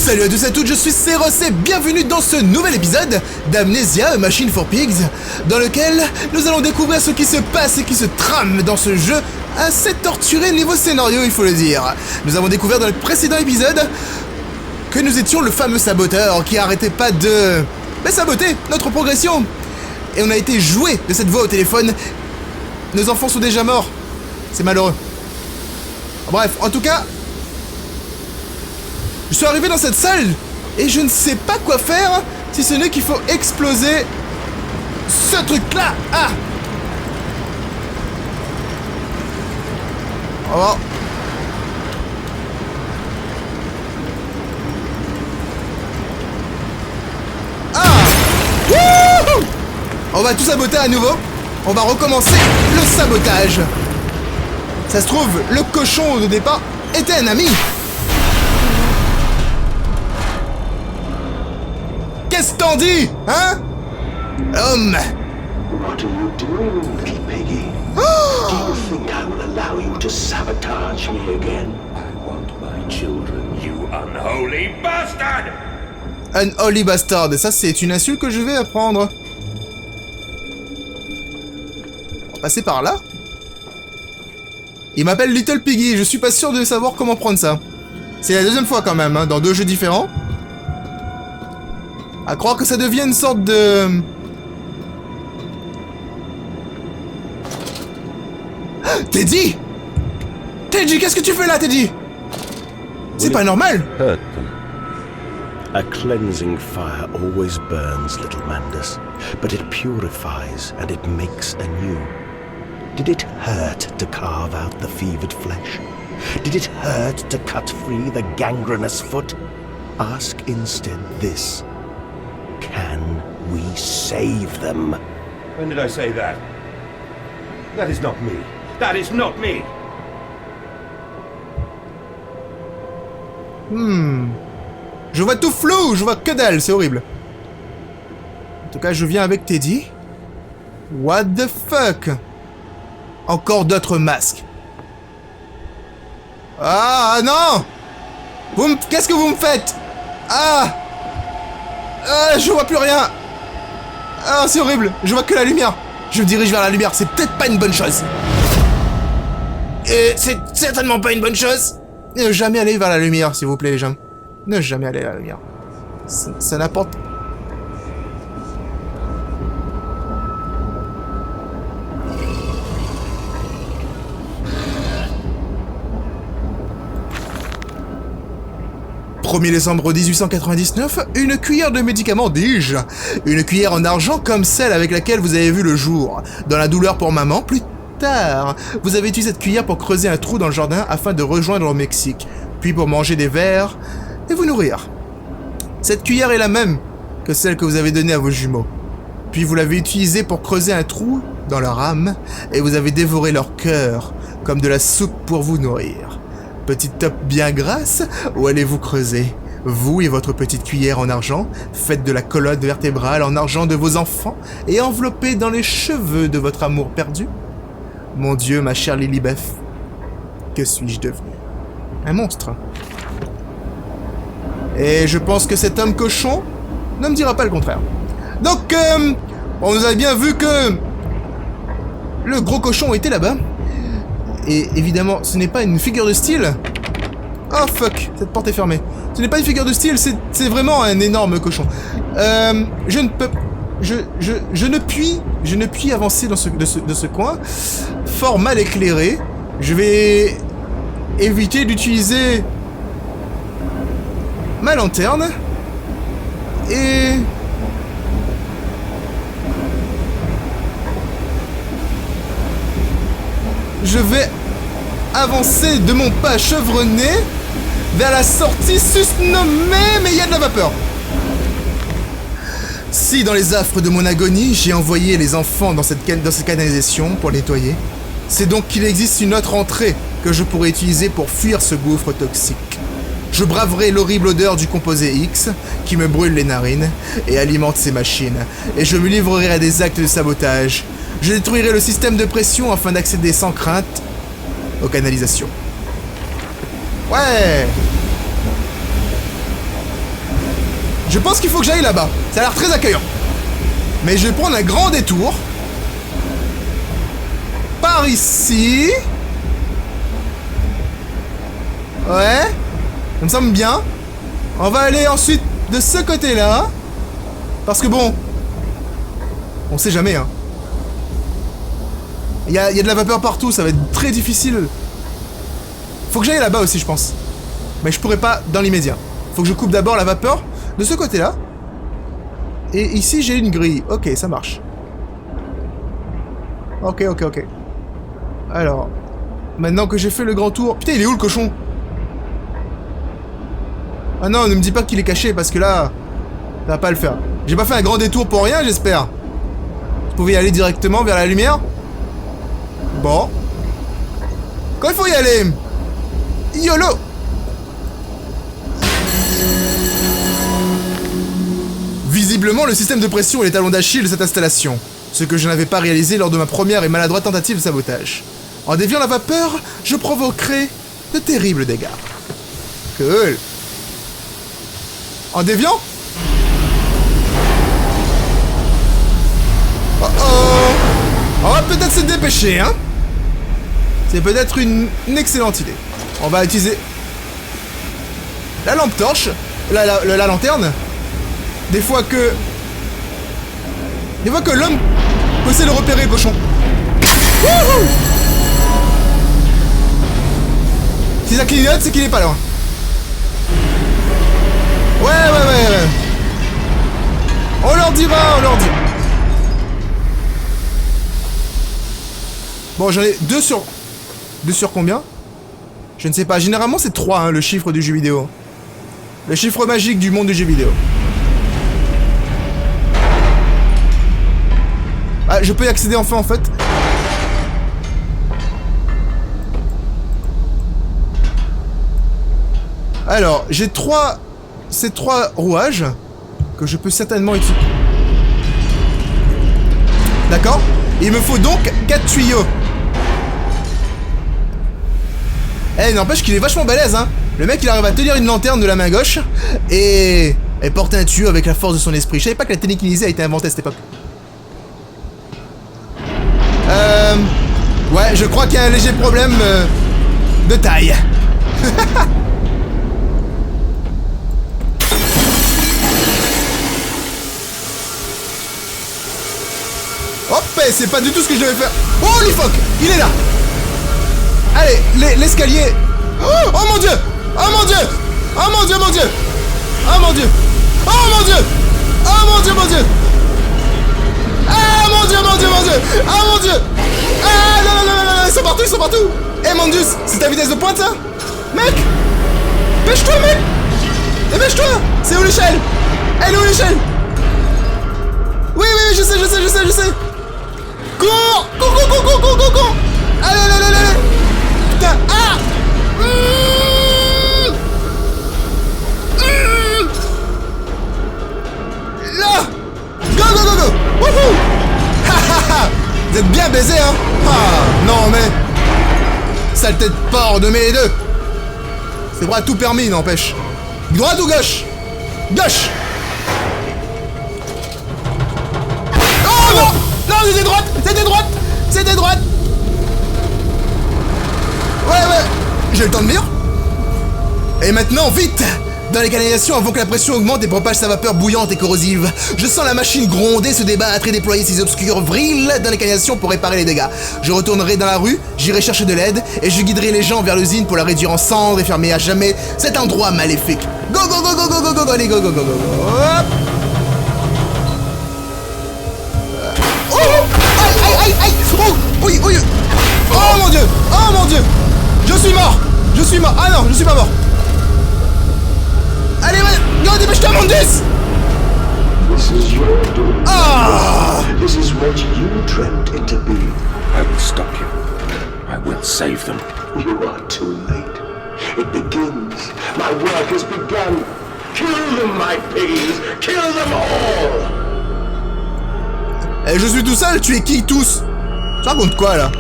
Salut à tous et à toutes, je suis Seros et bienvenue dans ce nouvel épisode d'Amnesia, A Machine for Pigs, dans lequel nous allons découvrir ce qui se passe et qui se trame dans ce jeu assez torturé niveau scénario, il faut le dire. Nous avons découvert dans le précédent épisode que nous étions le fameux saboteur qui arrêtait pas de saboter notre progression. Et on a été joué de cette voix au téléphone. Nos enfants sont déjà morts. C'est malheureux. Bref, en tout cas, je suis arrivé dans cette salle et je ne sais pas quoi faire si ce n'est qu'il faut exploser ce truc-là. Ah! Oh. Ah! Wouhou! On va tout saboter à nouveau. On va recommencer le sabotage. Ça se trouve, le cochon de départ était un ami. Qu'est-ce que t'en dis, hein? Homme. What are you doing, little piggy? Do you think I will allow you to sabotage me again? I want my children, you unholy bastard! Unholy bastard, ça c'est une insulte que je vais apprendre. On va passer par là. Il m'appelle Little Piggy, je suis pas sûr de savoir comment prendre ça. C'est la deuxième fois quand même, hein, dans deux jeux différents. À croire que ça devient une sorte de... Teddy! Teddy, qu'est-ce que tu fais là, Teddy? C'est pas normal! Hurt them. A cleansing fire always burns, little Mandus, but it purifies and it makes anew. Did it hurt to carve out the fevered flesh? Did it hurt to cut free the gangrenous foot? Ask instead this. Can we save them? When did I say that? That is not me. That is not me! Je vois tout flou, je vois que dalle, c'est horrible. En tout cas, je viens avec Teddy. What the fuck? Encore d'autres masques. Ah non! Qu'est-ce que vous me faites? Ah! Je vois plus rien. Ah, c'est horrible. Je vois que la lumière. Je me dirige vers la lumière. C'est peut-être pas une bonne chose. Et c'est certainement pas une bonne chose. Ne jamais aller vers la lumière, s'il vous plaît, les gens. Ne jamais aller vers la lumière. Ça n'apporte... « 1er décembre 1899, une cuillère de médicaments, dis-je. Une cuillère en argent comme celle avec laquelle vous avez vu le jour. Dans la douleur pour maman, plus tard, vous avez utilisé cette cuillère pour creuser un trou dans le jardin afin de rejoindre le Mexique, puis pour manger des vers et vous nourrir. Cette cuillère est la même que celle que vous avez donnée à vos jumeaux. Puis vous l'avez utilisée pour creuser un trou dans leur âme et vous avez dévoré leur cœur comme de la soupe pour vous nourrir. Petite top bien grasse, où allez-vous creuser? Vous et votre petite cuillère en argent, faite de la colonne vertébrale en argent de vos enfants et enveloppée dans les cheveux de votre amour perdu? Mon Dieu, ma chère Lilibeth, que suis-je devenu? Un monstre. Et je pense que cet homme cochon ne me dira pas le contraire. Donc, on nous a bien vu que le gros cochon était là-bas. Et évidemment, ce n'est pas une figure de style. Oh fuck, cette porte est fermée. Ce n'est pas une figure de style, c'est vraiment un énorme cochon. Je ne peux... Je ne puis avancer dans ce coin. Fort mal éclairé. Je vais éviter d'utiliser ma lanterne. Et... je vais avancer de mon pas chevronné vers la sortie susnommée, mais il y a de la vapeur. Si dans les affres de mon agonie, j'ai envoyé les enfants dans cette canalisation pour nettoyer, c'est donc qu'il existe une autre entrée que je pourrais utiliser pour fuir ce gouffre toxique. Je braverai l'horrible odeur du composé X qui me brûle les narines et alimente ces machines, et je me livrerai à des actes de sabotage. Je détruirai le système de pression afin d'accéder sans crainte aux canalisations. Ouais! Je pense qu'il faut que j'aille là-bas. Ça a l'air très accueillant. Mais je vais prendre un grand détour. Par ici. Ouais. Ça me semble bien. On va aller ensuite de ce côté-là. Parce que bon... On sait jamais, hein. Il y a de la vapeur partout, ça va être très difficile. Faut que j'aille là-bas aussi, je pense. Mais je pourrais pas dans l'immédiat. Faut que je coupe d'abord la vapeur de ce côté-là. Et ici, j'ai une grille. Ok, ça marche. Ok. Alors, maintenant que j'ai fait le grand tour... Putain, il est où le cochon? Ah non, ne me dis pas qu'il est caché, parce que là... Ça va pas le faire. J'ai pas fait un grand détour pour rien, j'espère. Vous pouvez y aller directement vers la lumière? Bon. Quand il faut y aller... YOLO! Visiblement, le système de pression est le talon d'Achille de cette installation. Ce que je n'avais pas réalisé lors de ma première et maladroite tentative de sabotage. En déviant la vapeur, je provoquerai de terribles dégâts. Cool. En déviant? Oh oh! On va peut-être se dépêcher, hein? C'est peut-être une excellente idée. On va utiliser la lampe torche, la lanterne. Des fois que l'homme peut essayer de le repérer, le cochon. Wouhou! Si ça clignote, c'est qu'il est pas loin. Ouais. On leur dira. Bon, j'en ai 2 sur... 2 sur combien? Je ne sais pas. Généralement, c'est 3, hein, le chiffre du jeu vidéo. Le chiffre magique du monde du jeu vidéo. Ah, je peux y accéder enfin, en fait. Alors, j'ai 3... Ces 3 rouages que je peux certainement utiliser. D'accord? Il me faut donc 4 tuyaux. Eh, n'empêche qu'il est vachement balèze, hein. Le mec, il arrive à tenir une lanterne de la main gauche et porter un tuyau avec la force de son esprit. Je savais pas que la télékinésie a été inventée à cette époque. Ouais, je crois qu'il y a un léger problème de taille. Hop, c'est pas du tout ce que je devais faire. Oh, holy fuck, il est là. Allez, l'escalier. Oh mon dieu. Oh mon dieu. Oh mon dieu, mon dieu. Oh mon dieu. Oh mon dieu. Oh mon dieu, mon dieu. Ah mon dieu, mon dieu, mon dieu. Ah mon dieu. Ah non, ils sont partout. Eh mon dieu, c'est ta vitesse de pointe ça? Mec, pêche-toi mec. Dépêche-toi. C'est où l'échelle? Elle est où l'échelle? Oui, je sais. Cours. Allez. Putain, ah. Là. Go. Wouhou. Vous êtes bien baisés, hein? Ah, non, mais... Saleté de porc de mes deux. C'est droit tout permis, n'empêche. Droite ou gauche? Gauche. Oh non. Non, c'était droite. Ouais. J'ai le temps de lire. Et maintenant, vite! Dans les canalisations, avant que la pression augmente et propage sa vapeur bouillante et corrosive. Je sens la machine gronder, se débattre et déployer ses obscurs vrils dans les canalisations pour réparer les dégâts. Je retournerai dans la rue, j'irai chercher de l'aide, et je guiderai les gens vers l'usine pour la réduire en cendres et fermer à jamais cet endroit maléfique. Go, allez, go. Hop. Oh! Aïe! Oh! Oui! Oh mon dieu! Je suis mort! Ah non, je suis pas mort! Allez, go, dépêche-toi, mon dieu! This is your doing. Ah! This is what you dreamt it to be. I will stop you. I will save them. You are too late. It begins. My work has begun. Kill them, my piggies. Kill them all. Je suis tout seul, tu es qui tous? Tu racontes quoi là?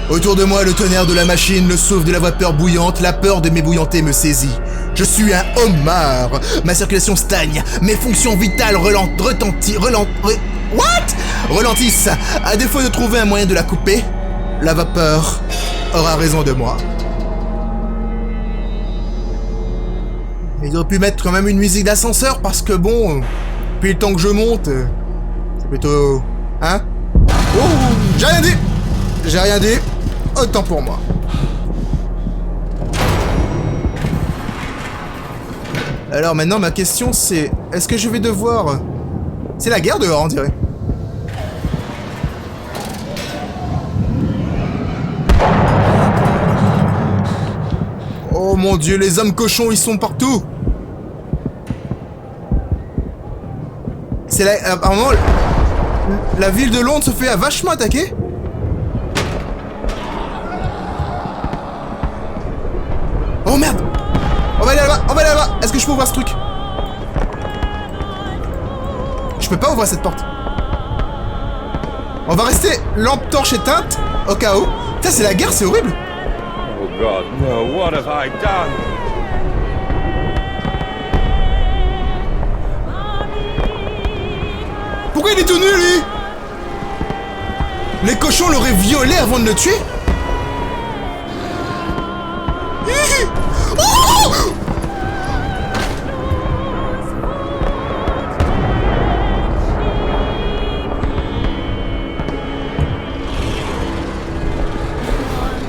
Autour de moi, le tonnerre de la machine, le souffle de la vapeur bouillante, la peur de m'ébouillanter me saisit. Je suis un homard. Ma circulation stagne. Mes fonctions vitales relentissent. À défaut de trouver un moyen de la couper, la vapeur aura raison de moi. Ils auraient pu mettre quand même une musique d'ascenseur parce que bon, depuis le temps que je monte, c'est plutôt... Hein? Oh, j'ai rien dit! J'ai rien dit. Autant pour moi. Alors maintenant, ma question c'est... Est-ce que je vais devoir... C'est la guerre dehors, on dirait. Oh mon dieu, les hommes cochons, ils sont partout. C'est là... Apparemment, la ville de Londres se fait vachement attaquer. Oh merde! On va aller là-bas, on va aller là-bas. Est-ce que je peux ouvrir ce truc? Je peux pas ouvrir cette porte. On va rester lampe torche éteinte au cas où. Putain, c'est la guerre, c'est horrible. Oh God, no, what have I done? Pourquoi il est tout nu, lui? Les cochons l'auraient violé avant de le tuer?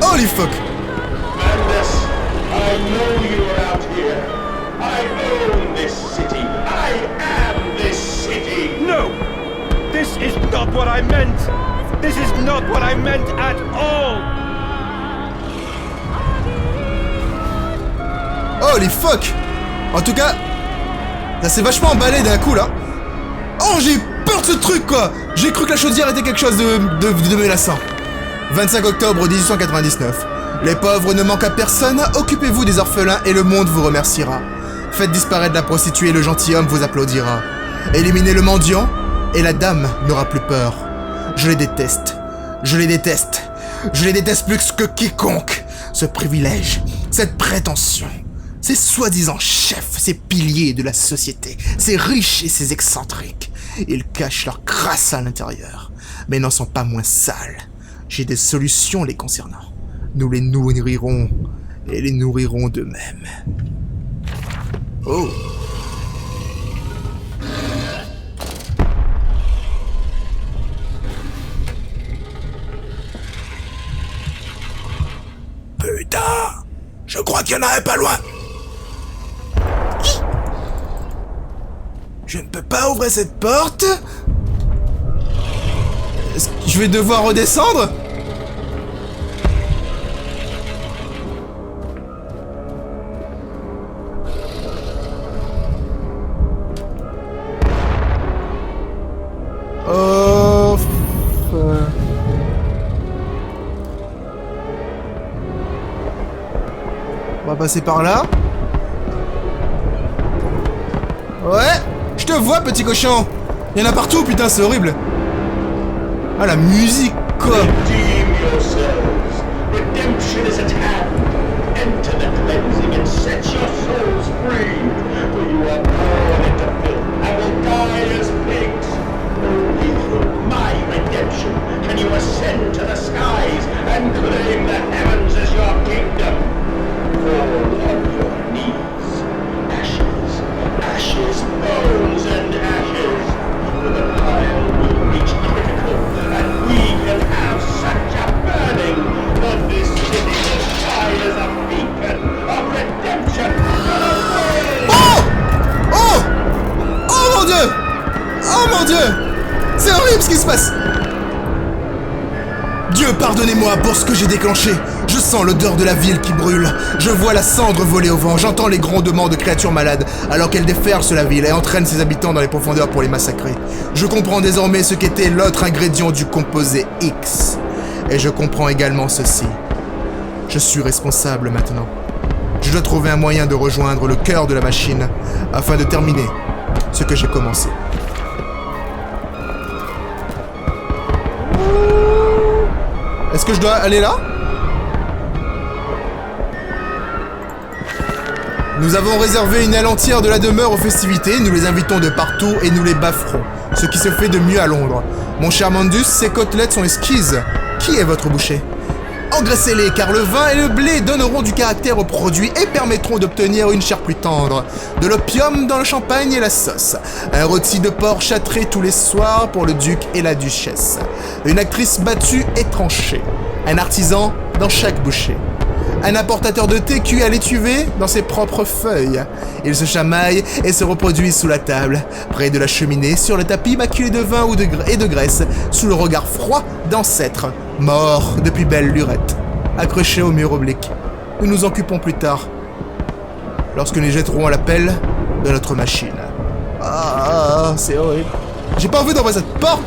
Holy fuck! Mandus, I know you are out here. I own this city. I am this city. No! This is not what I meant! This is not what I meant at all! Holy fuck! En tout cas, ça s'est vachement emballé d'un coup là. Oh, j'ai peur de ce truc quoi! J'ai cru que la chaudière était quelque chose de menaçant. 25 octobre 1899. Les pauvres ne manquent à personne, occupez-vous des orphelins et le monde vous remerciera. Faites disparaître la prostituée et le gentilhomme vous applaudira. Éliminez le mendiant et la dame n'aura plus peur. Je les déteste. Je les déteste. Je les déteste plus que quiconque. Ce privilège, cette prétention, ces soi-disant chefs, ces piliers de la société, ces riches et ces excentriques. Ils cachent leur crasse à l'intérieur, mais n'en sont pas moins sales. J'ai des solutions les concernant. Nous les nourrirons et les nourrirons d'eux-mêmes. Oh. Putain, je crois qu'il y en a un pas loin. Je ne peux pas ouvrir cette porte. Est-ce que je vais devoir redescendre? Oh... On va passer par là. Ouais, je te vois, petit cochon. Il y en a partout, putain, c'est horrible. Ah, la musique, quoi. Redeem yourselves. Redemption is at hand. Enter the cleansing and set your souls free. For you are born into filth and will die as pigs. Only through my redemption can you ascend to the skies and claim the heavens as your kingdom. Fall on your knees. Ashes, ashes, bones and ashes. For the pile will reach critical, and we can have such a burning that this city will shine as a beacon of redemption for the world. Oh! Oh! Oh mon dieu! Oh mon dieu! C'est horrible ce qui se passe! Dieu, pardonnez-moi pour ce que j'ai déclenché. Je sens l'odeur de la ville qui brûle. Je vois la cendre voler au vent. J'entends les grondements de créatures malades alors qu'elles déferlent sur la ville et entraînent ses habitants dans les profondeurs pour les massacrer. Je comprends désormais ce qu'était l'autre ingrédient du composé X. Et je comprends également ceci. Je suis responsable maintenant. Je dois trouver un moyen de rejoindre le cœur de la machine afin de terminer ce que j'ai commencé. Est-ce que je dois aller là? Nous avons réservé une aile entière de la demeure aux festivités, nous les invitons de partout et nous les bafferons. Ce qui se fait de mieux à Londres. Mon cher Mandus, ces côtelettes sont exquises. Qui est votre boucher? Engraissez-les, car le vin et le blé donneront du caractère au produit et permettront d'obtenir une chair plus tendre. De l'opium dans le champagne et la sauce. Un rôti de porc châtré tous les soirs pour le duc et la duchesse. Une actrice battue et tranchée. Un artisan dans chaque bouchée. Un importateur de thé cuit à l'étuvée dans ses propres feuilles. Il se chamaille et se reproduit sous la table, près de la cheminée, sur le tapis maculé de vin et de graisse, sous le regard froid d'ancêtres, morts depuis belle lurette, accrochés au mur oblique. Nous nous occupons plus tard, lorsque nous jetterons à la pelle de notre machine. Ah, c'est horrible. J'ai pas envie d'ouvrir cette porte.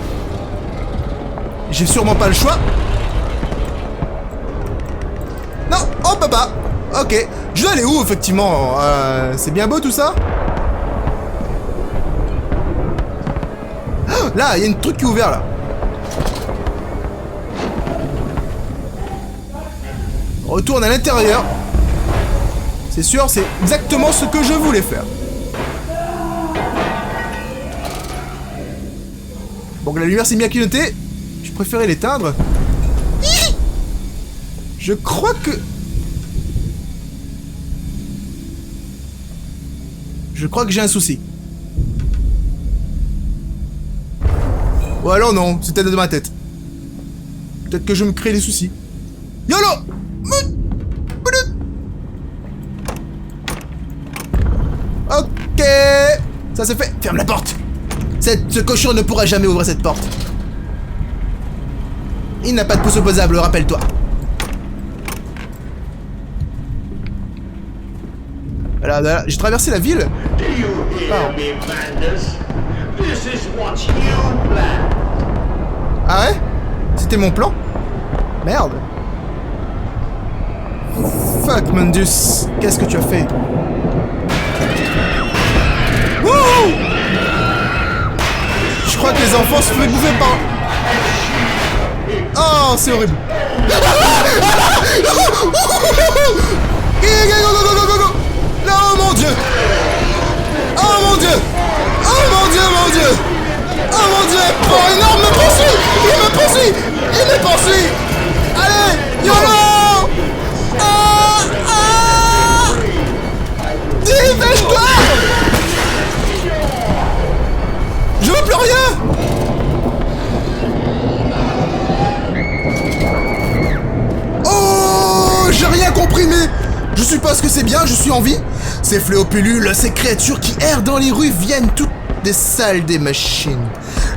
J'ai sûrement pas le choix. Non, oh papa. Ok, je dois aller où effectivement? C'est bien beau tout ça. Là, il y a un truc qui est ouvert là. Retourne à l'intérieur. C'est sûr, c'est exactement ce que je voulais faire. Bon, la lumière s'est bien clignotée. Je préférais l'éteindre. Je crois que... j'ai un souci. Ou alors non, c'était de ma tête. Peut-être que je me crée des soucis. YOLO! Ok, ça c'est fait. Ferme la porte. Ce cochon ne pourra jamais ouvrir cette porte. Il n'a pas de pouce opposable, rappelle-toi. Voilà, j'ai traversé la ville. Do you hear me, Mandus? This is what you planned. Ah ouais? C'était mon plan? Merde. Fuck, Mandus. Qu'est-ce que tu as fait? Wouh! Je crois que les enfants se font bouffer par... Oh, c'est horrible. Non, mon Dieu! Oh mon Dieu! Oh mon Dieu, mon Dieu! Oh mon Dieu! Oh non, il me poursuit! Il me poursuit! Il me poursuit! Allez! YOLO! Ah! Ah! Dépêche-toi! Je veux plus rien! Oh! J'ai rien compris, mais... Je suppose que c'est bien, je suis en vie. Ces fléaux-pilules, ces créatures qui errent dans les rues viennent toutes des salles des machines.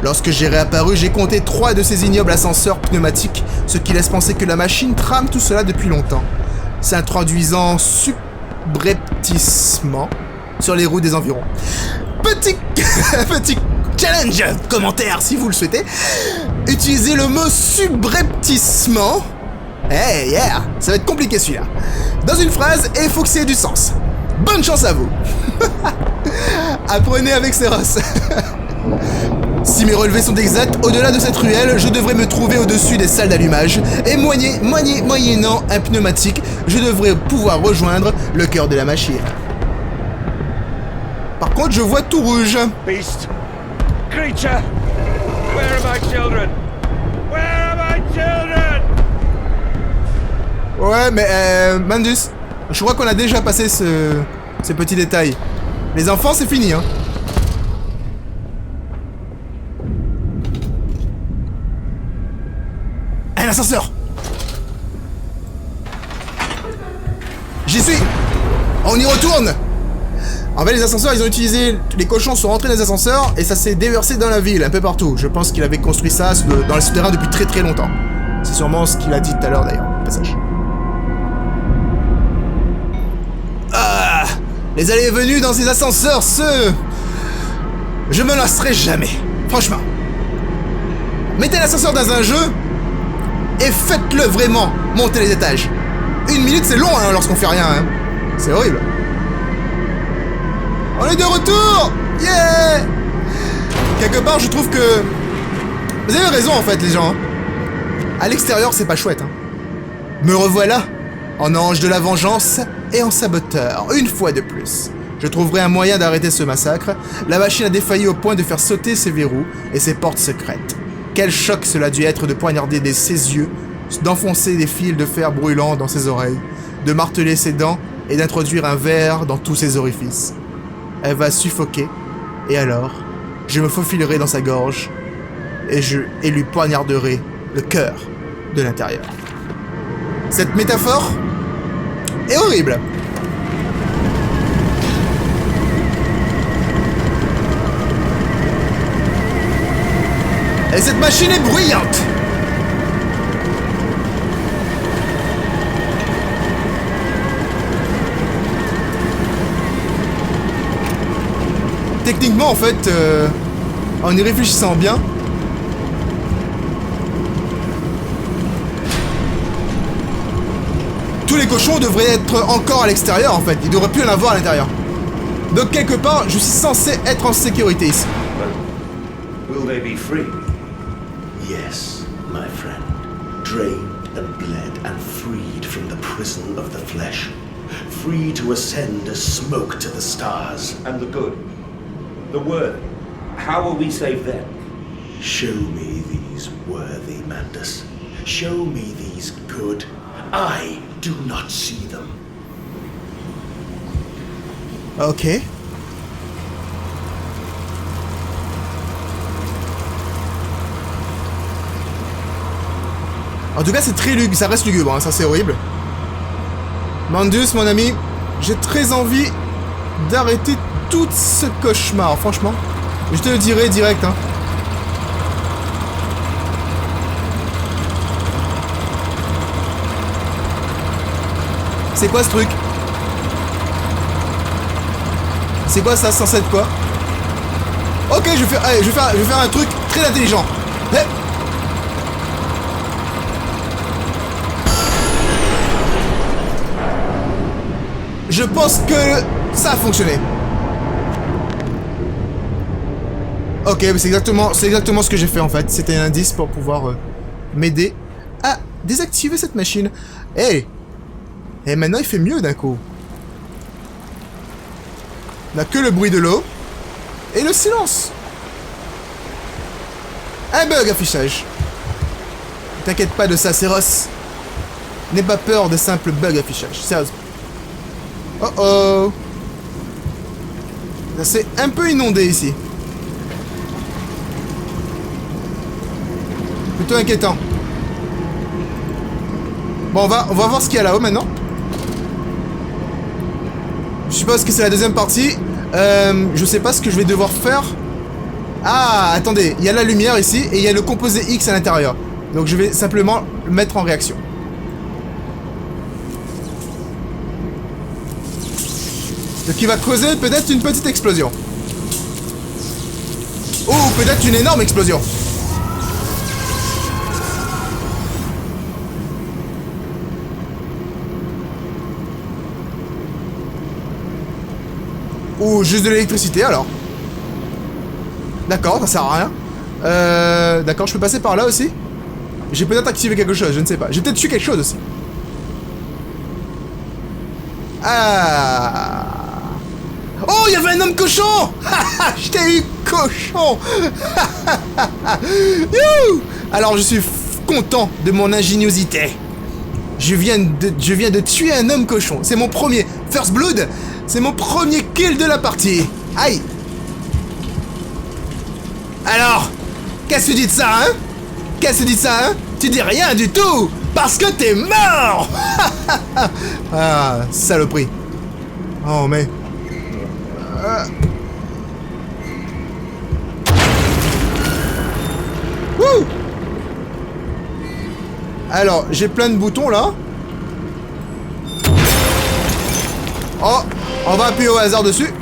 Lorsque j'ai réapparu, j'ai compté 3 de ces ignobles ascenseurs pneumatiques, ce qui laisse penser que la machine trame tout cela depuis longtemps, s'introduisant subrepticement sur les roues des environs. Petit challenge, commentaire si vous le souhaitez. Utilisez le mot subrepticement. Hey, yeah, ça va être compliqué celui-là. Dans une phrase, et il faut que ça ait du sens. Bonne chance à vous. Apprenez avec Séros. Si mes relevés sont exacts, au-delà de cette ruelle, je devrais me trouver au-dessus des salles d'allumage, et moyennant un pneumatique, je devrais pouvoir rejoindre le cœur de la machine. Par contre, je vois tout rouge. Beast! Creature! Where are my children? Where are my children? Ouais, mais Mandus, je crois qu'on a déjà passé ces petits détails. Les enfants, c'est fini, hein. Un ascenseur! J'y suis! On y retourne! En fait, les ascenseurs, ils ont utilisé... Les cochons sont rentrés dans les ascenseurs et ça s'est déversé dans la ville, un peu partout. Je pense qu'il avait construit ça dans les souterrains depuis très très longtemps. C'est sûrement ce qu'il a dit tout à l'heure, d'ailleurs, au passage. Ah! Les allées et venues dans ces ascenseurs, je me lasserai jamais. Franchement. Mettez l'ascenseur dans un jeu et faites-le vraiment monter les étages. 1 minute, c'est long hein, lorsqu'on fait rien. Hein. C'est horrible. On est de retour! Yeah! Quelque part, je trouve que... Vous avez raison, en fait, les gens. À l'extérieur, c'est pas chouette. Hein. Me revoilà, en ange de la vengeance, et en saboteur, une fois de plus. Je trouverai un moyen d'arrêter ce massacre. La machine a défailli au point de faire sauter ses verrous et ses portes secrètes. Quel choc cela a dû être de poignarder ses yeux, d'enfoncer des fils de fer brûlants dans ses oreilles, de marteler ses dents et d'introduire un verre dans tous ses orifices. Elle va suffoquer, et alors, je me faufilerai dans sa gorge et lui poignarderai le cœur de l'intérieur. Cette métaphore est horrible. Et cette machine est bruyante. Techniquement, en fait, en y réfléchissant bien, tous les cochons devraient être encore à l'extérieur, en fait. Il devrait plus en avoir à l'intérieur. Donc, quelque part, je suis censé être en sécurité ici. Will they be free? Yes, my friend. Drained and bled and freed from the prison of the flesh. Free to ascend as smoke to the stars. And the good? The worthy? How will we save them? Show me these worthy, Mandus. Show me these good. I do not see them. Ok. En tout cas, c'est très lugubre, ça reste lugubre, hein, ça c'est horrible. Mandus, mon ami, j'ai très envie d'arrêter tout ce cauchemar, franchement. Je te le dirai direct, hein. C'est quoi ce truc? C'est quoi ça? Censé être quoi? Ok, je vais faire un truc très intelligent. Hey. Je pense que ça a fonctionné. Ok, mais c'est exactement ce que j'ai fait en fait. C'était un indice pour pouvoir m'aider à désactiver cette machine. Hey! Et maintenant il fait mieux d'un coup. On n'a que le bruit de l'eau et le silence. Un bug affichage. T'inquiète pas de ça, Céros. N'aie pas peur de simples bugs affichage, sérieusement. Oh oh. Ça s'est un peu inondé ici. Plutôt inquiétant. Bon, on va voir ce qu'il y a là-haut maintenant. Je suppose que c'est la deuxième partie. Je sais pas ce que je vais devoir faire. Ah, attendez, il y a la lumière ici et il y a le composé X à l'intérieur. Donc je vais simplement le mettre en réaction. Donc il va causer peut-être une petite explosion. Ou peut-être une énorme explosion. Ou juste de l'électricité alors. D'accord, ça sert à rien. D'accord, je peux passer par là aussi. J'ai peut-être activé quelque chose, je ne sais pas. J'ai peut-être tué quelque chose aussi. Ah. Oh, il y avait un homme cochon. Je t'ai eu, cochon. Alors, je suis content de mon ingéniosité. Je viens de tuer un homme cochon. C'est mon premier First Blood. C'est mon premier kill de la partie. Aïe. Alors, qu'est-ce que tu dis de ça, hein? Qu'est-ce que tu dis de ça, hein? Tu dis rien du tout, parce que t'es mort. Ah, saloperie. Oh, mais... Wouh! Alors, j'ai plein de boutons, là. Oh, on va appuyer au hasard dessus.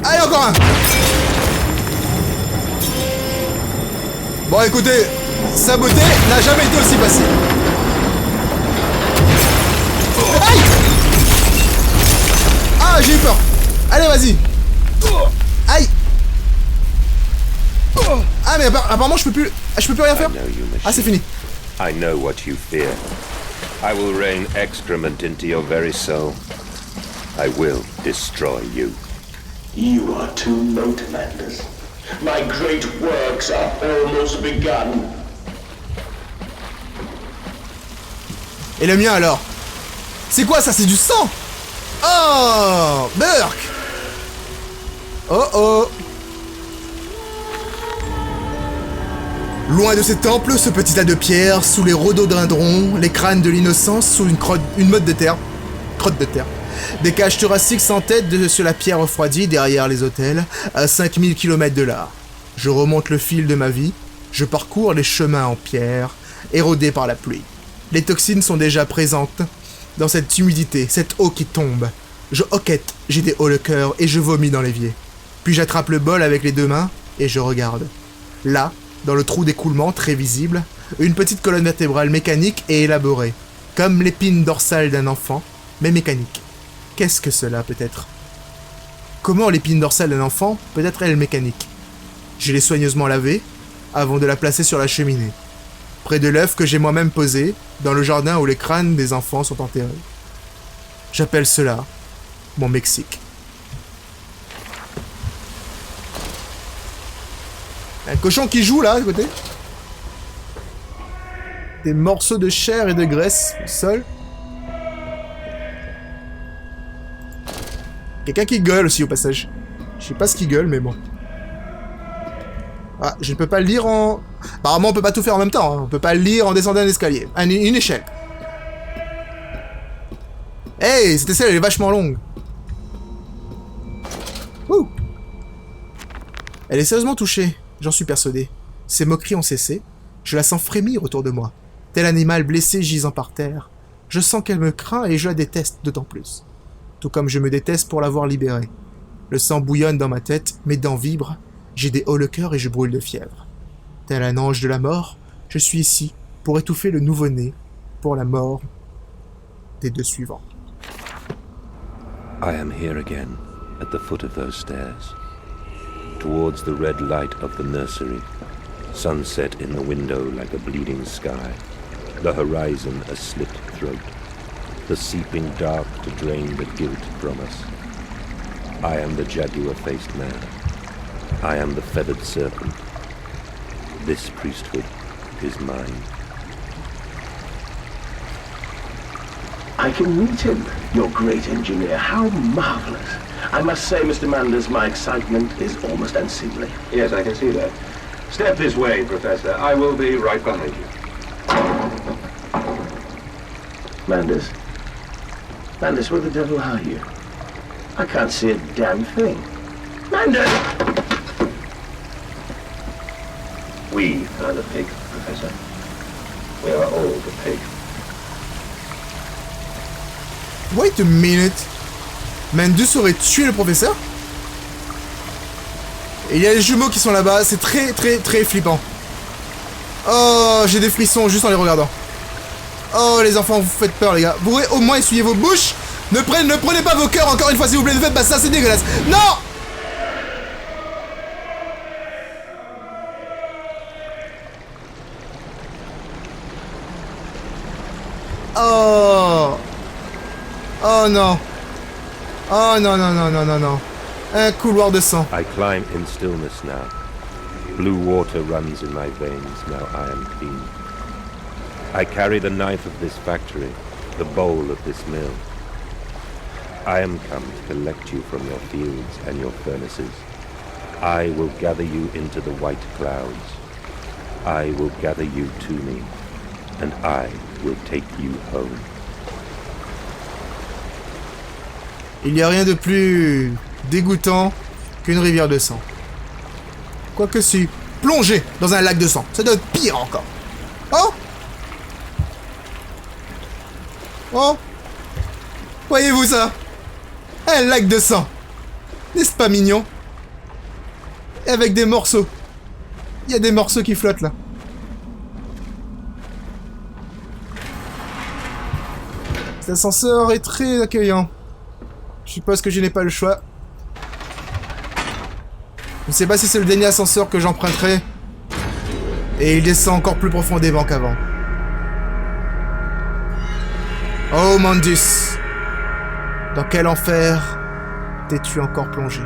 Allez, encore un. Bon, écoutez, sa beauté n'a jamais été aussi facile. Aïe! Ah, j'ai eu peur. Allez, vas-y. Aïe. Ah mais apparemment je peux plus rien I faire. know you, machine. Ah c'est fini. I know what you fear. I will rain excrement into your very soul. I will destroy you. You are too late, Mandus. My great works are almost begun. Et le mien alors? C'est quoi ça? C'est du sang? Oh, Burk. Oh oh. Loin de ces temples, ce petit tas de pierres, sous les rhododendrons, les crânes de l'innocence, sous une motte de terre. Crotte de terre. Des cages thoraciques s'entêtent sur la pierre refroidie derrière les hôtels, à 5000 km de là. Je remonte le fil de ma vie, je parcours les chemins en pierre, érodés par la pluie. Les toxines sont déjà présentes dans cette humidité, cette eau qui tombe. Je hoquette, j'ai des hauts le cœur et je vomis dans l'évier. Puis j'attrape le bol avec les deux mains et je regarde. Là, dans le trou d'écoulement très visible, une petite colonne vertébrale mécanique et élaborée, comme l'épine dorsale d'un enfant, mais mécanique. Qu'est-ce que cela peut être? Comment l'épine dorsale d'un enfant peut être elle mécanique? Je l'ai soigneusement lavée avant de la placer sur la cheminée, près de l'œuf que j'ai moi-même posé dans le jardin où les crânes des enfants sont enterrés. J'appelle cela mon Mexique. Un cochon qui joue là à côté. Des morceaux de chair et de graisse au sol. Quelqu'un qui gueule aussi au passage. Je sais pas ce qu'il gueule mais bon. Ah, je ne peux pas le lire en... Apparemment on peut pas tout faire en même temps, hein. On peut pas le lire en descendant un escalier. Une échelle. Hey, cette échelle elle est vachement longue. Ouh. Elle est sérieusement touchée, j'en suis persuadé. Ses moqueries ont cessé, je la sens frémir autour de moi. Tel animal blessé gisant par terre. Je sens qu'elle me craint et je la déteste d'autant plus. Tout comme je me déteste pour l'avoir libérée. Le sang bouillonne dans ma tête, mes dents vibrent, j'ai des hauts le cœur et je brûle de fièvre. Tel un ange de la mort, je suis ici pour étouffer le nouveau-né, pour la mort des deux suivants. I am here again, at the foot of those stairs. Towards the red light of the nursery, sunset in the window like a bleeding sky, the horizon a slit throat, the seeping dark to drain the guilt from us. I am the jaguar-faced man. I am the feathered serpent. This priesthood is mine. I can meet him, your great engineer. How marvelous. I must say, Mr. Manders, my excitement is almost unseemly. Yes, I can see that. Step this way, Professor. I will be right behind you. Manders? Manders, where the devil are you? I can't see a damn thing. Manders! We are the pig, Professor. We are all the pig. Wait a minute. Mandus aurait tué le professeur? Et il y a les jumeaux qui sont là-bas, c'est très flippant. Oh, j'ai des frissons juste en les regardant. Oh, les enfants, vous faites peur, les gars. Vous pourrez au moins essuyer vos bouches. Ne prenez pas vos cœurs encore une fois, s'il vous plaît. Ne faites pas ça, c'est dégueulasse. Non! Oh! Oh non! Oh non, non, non, non, non, non. Un couloir de sang. I climb in stillness now. Blue water runs in my veins, now I am clean. I carry the knife of this factory, the bowl of this mill. I am come to collect you from your fields and your furnaces. I will gather you into the white clouds. I will gather you to me, and I will take you home. Il n'y a rien de plus dégoûtant qu'une rivière de sang. Quoique si, plonger dans un lac de sang, ça doit être pire encore. Oh! Oh! Voyez-vous ça? Un lac de sang. N'est-ce pas mignon? Et avec des morceaux. Il y a des morceaux qui flottent là. Cet ascenseur est très accueillant. Je suppose que je n'ai pas le choix. Je ne sais pas si c'est le dernier ascenseur que j'emprunterai Et il descend encore plus profondément qu'avant. Oh Mandus, dans quel enfer t'es-tu encore plongé?